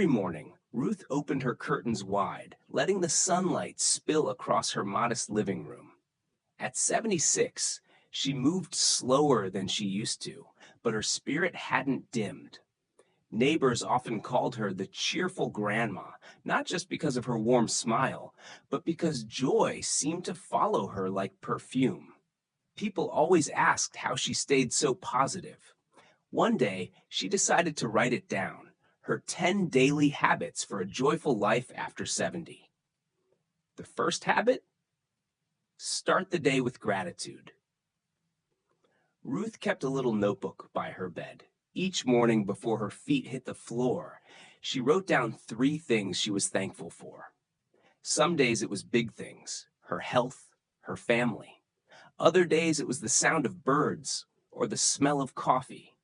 Every morning, Ruth opened her curtains wide, letting the sunlight spill across her modest living room. At 76, she moved slower than she used to, but her spirit hadn't dimmed. Neighbors often called her the cheerful grandma, not just because of her warm smile, but because joy seemed to follow her like perfume. People always asked how she stayed so positive. One day, she decided to write it down, her 10 daily habits for a joyful life after 70. The first habit? Start the day with gratitude. Ruth kept a little notebook by her bed. Each morning before her feet hit the floor, she wrote down 3 things she was thankful for. Some days it was big things, her health, her family. Other days it was the sound of birds or the smell of coffee.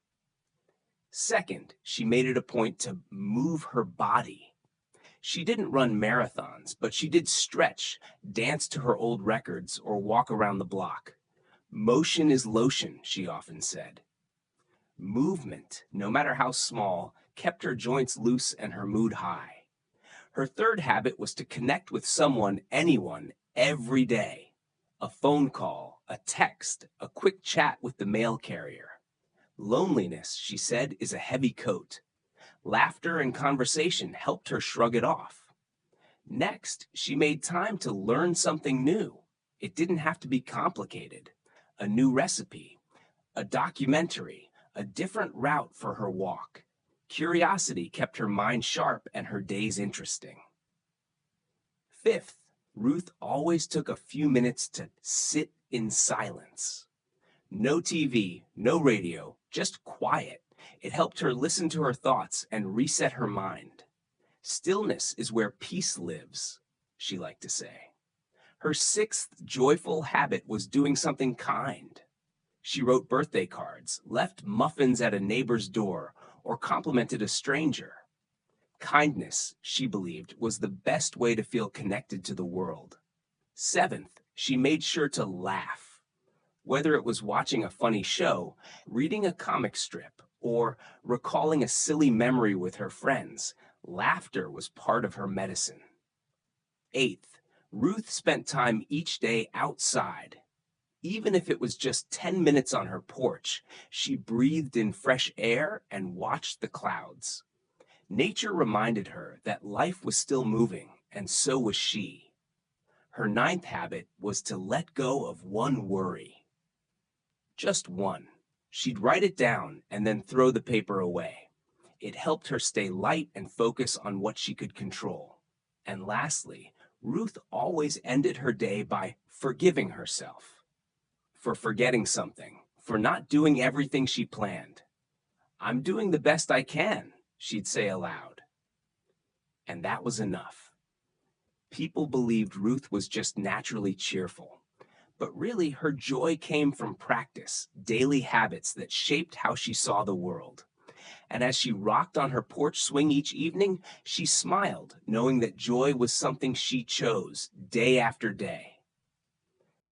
Second, she made it a point to move her body. She didn't run marathons, but she did stretch, dance to her old records, or walk around the block. Motion is lotion, she often said. Movement, no matter how small, kept her joints loose and her mood high. Her third habit was to connect with someone, anyone, every day. A phone call, a text, a quick chat with the mail carrier. Loneliness, she said, is a heavy coat. Laughter and conversation helped her shrug it off. Next, she made time to learn something new. It didn't have to be complicated. A new recipe, a documentary, a different route for her walk. Curiosity kept her mind sharp and her days interesting. Fifth, Ruth always took a few minutes to sit in silence. No TV, no radio, just quiet. It helped her listen to her thoughts and reset her mind. Stillness is where peace lives, she liked to say. Her 6th joyful habit was doing something kind. She wrote birthday cards, left muffins at a neighbor's door, or complimented a stranger. Kindness, she believed, was the best way to feel connected to the world. 7th, she made sure to laugh. Whether it was watching a funny show, reading a comic strip, or recalling a silly memory with her friends, laughter was part of her medicine. 8th, Ruth spent time each day outside. Even if it was just 10 minutes on her porch, she breathed in fresh air and watched the clouds. Nature reminded her that life was still moving, and so was she. Her 9th habit was to let go of one worry. Just one. She'd write it down and then throw the paper away. It helped her stay light and focus on what she could control. And lastly, Ruth always ended her day by forgiving herself. For forgetting something, for not doing everything she planned. "I'm doing the best I can," she'd say aloud. And that was enough. People believed Ruth was just naturally cheerful. But really, her joy came from practice, daily habits that shaped how she saw the world. And as she rocked on her porch swing each evening, she smiled, knowing that joy was something she chose day after day.